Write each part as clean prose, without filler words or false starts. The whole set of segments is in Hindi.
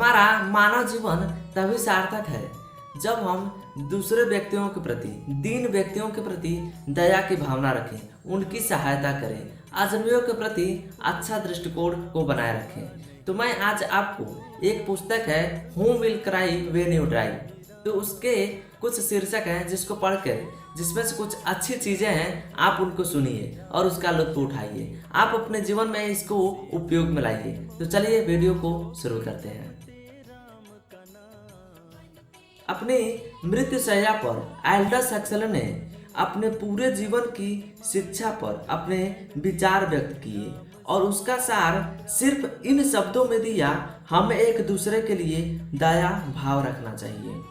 हमारा मानव जीवन तभी सार्थक है जब हम दूसरे व्यक्तियों के प्रति, दीन व्यक्तियों के प्रति दया की भावना रखें, उनकी सहायता करें, अजनबियों के प्रति अच्छा दृष्टिकोण को बनाए रखें। तो मैं आज आपको एक पुस्तक है who will cry when you die, तो उसके कुछ शीर्षक हैं जिसको पढ़कर, जिसमें से कुछ अच्छी चीजें हैं, आप उनको सुनिए और उसका लुत्फ उठाइए। आप अपने जीवन में इसको उपयोग में लाइए। तो चलिए वीडियो को शुरू करते हैं। अपनी मृत्युशैया पर एल्डस हक्सले ने अपने पूरे जीवन की शिक्षा पर अपने विचार व्यक्त किए और उसका सार सिर्फ इन शब्दों में दिया, हमें एक दूसरे के लिए दया भाव रखना चाहिए।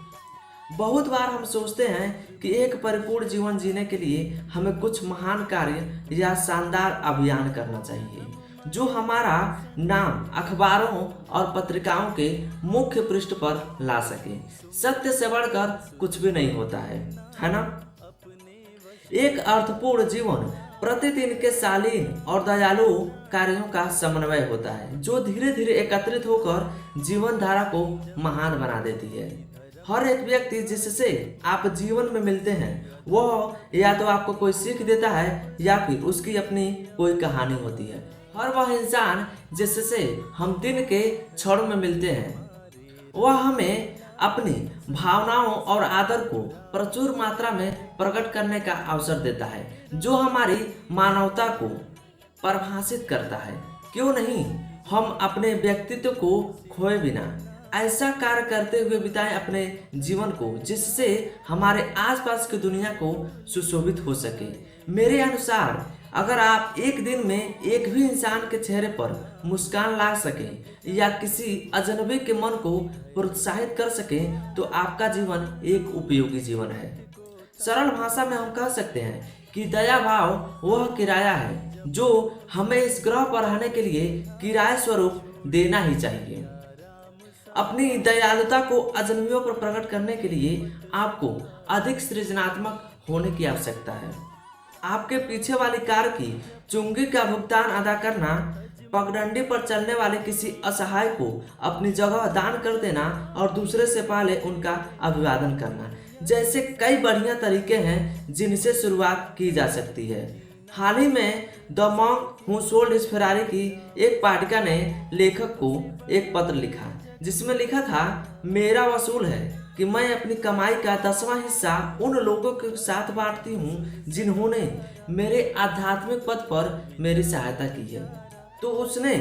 बहुत बार हम सोचते हैं कि एक परिपूर्ण जीवन जीने के लिए हमें कुछ महान कार्य या शानदार अभियान करना चाहिए जो हमारा नाम अखबारों और पत्रिकाओं के मुख्य पृष्ठ पर ला सके। सत्य से बढ़कर कुछ भी नहीं होता है ना? एक अर्थपूर्ण जीवन प्रतिदिन के शालीन और दयालु कार्यों का समन्वय होता है जो धीरे धीरे एकत्रित होकर जीवन धारा को महान बना देती है। हर एक व्यक्ति जिससे आप जीवन में मिलते हैं वह या तो आपको कोई सीख देता है या फिर उसकी अपनी कोई कहानी होती है। हर वह इंसान जिससे हम दिन के क्षणों में मिलते हैं वह हमें अपनी भावनाओं और आदर को प्रचुर मात्रा में प्रकट करने का अवसर देता है जो हमारी मानवता को परिभाषित करता है। क्यों नहीं हम अपने व्यक्तित्व को खोए बिना ऐसा कार्य करते हुए बिताएं अपने जीवन को जिससे हमारे आसपास की दुनिया को सुशोभित हो सके। मेरे अनुसार अगर आप एक दिन में एक भी इंसान के चेहरे पर मुस्कान ला सकें या किसी अजनबी के मन को प्रोत्साहित कर सकें तो आपका जीवन एक उपयोगी जीवन है। सरल भाषा में हम कह सकते हैं कि दया भाव वह किराया है जो हमें इस ग्रह पर रहने के लिए किराए स्वरूप देना ही चाहिए। अपनी दयालुता को अजनबियों पर प्रकट करने के लिए आपको अधिक सृजनात्मक होने की आवश्यकता है। आपके पीछे वाली कार की चुंगी का भुगतान अदा करना, पगडंडी पर चलने वाले किसी असहाय को अपनी जगह दान कर देना और दूसरे से पहले उनका अभिवादन करना जैसे कई बढ़िया तरीके हैं जिनसे शुरुआत की जा सकती है। हाल ही में the monk who sold his Ferrari की एक पाठिका ने लेखक को एक पत्र लिखा जिसमें लिखा था, मेरा वसूल है कि मैं अपनी कमाई का 10वां हिस्सा उन लोगों के साथ बांटती हूँ जिन्होंने मेरे आध्यात्मिक पथ पर मेरी सहायता की है। तो उसने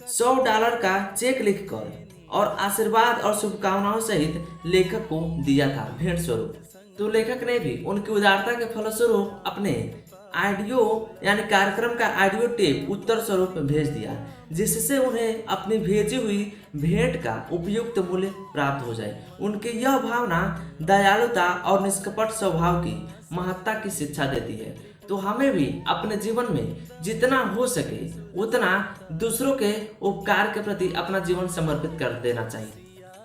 $100 का चेक लिखकर और आशीर्वाद और शुभकामनाओं सहित लेखक को दिया था भेंट स्वरूप। तो लेखक ने भी उनकी उदारता के फलस्वरूप अपने ऑडियो यानी कार्यक्रम का ऑडियो टेप उत्तर स्वरूप भेज दिया जिससे उन्हें अपनी भेजी हुई भेंट का उपयुक्त मूल्य प्राप्त हो जाए। उनकी यह भावना दयालुता और निष्कपट स्वभाव की महत्ता की शिक्षा देती है। तो हमें भी अपने जीवन में जितना हो सके उतना दूसरों के उपकार के प्रति अपना जीवन समर्पित कर देना चाहिए,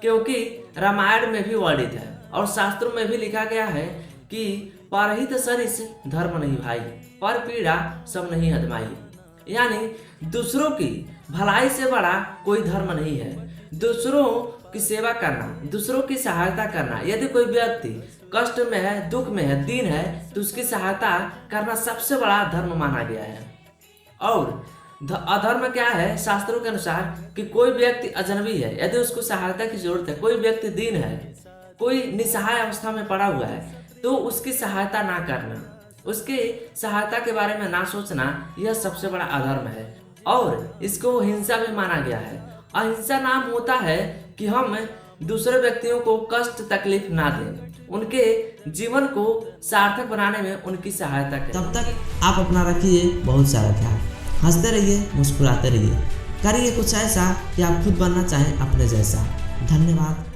क्योंकि रामायण में भी वर्णित है और शास्त्रों में भी लिखा गया है कि परहित सरिस धर्म नहीं भाई, पर पीड़ा सब नहीं अधमाई। यानी दूसरों की भलाई से बड़ा कोई धर्म नहीं है। दूसरों की सेवा करना, दूसरों की सहायता करना, यदि कोई व्यक्ति कष्ट में है, दुख में है, दीन है तो उसकी सहायता करना सबसे बड़ा धर्म माना गया है। और अधर्म क्या है शास्त्रों के अनुसार कि कोई व्यक्ति अजनबी है, यदि उसको सहायता की जरूरत है, कोई व्यक्ति दीन है, कोई निसहाय अवस्था में पड़ा हुआ है तो उसकी सहायता ना करना, उसकी सहायता के बारे में ना सोचना, यह सबसे बड़ा अधर्म है और इसको हिंसा भी माना गया है। अहिंसा नाम होता है कि हम दूसरे व्यक्तियों को कष्ट तकलीफ ना दें, उनके जीवन को सार्थक बनाने में उनकी सहायता करें। तब तक आप अपना रखिए बहुत सारा ख्याल, हंसते रहिए, मुस्कुराते रहिए, करिए कुछ ऐसा कि आप खुद बनना चाहें अपने जैसा। धन्यवाद।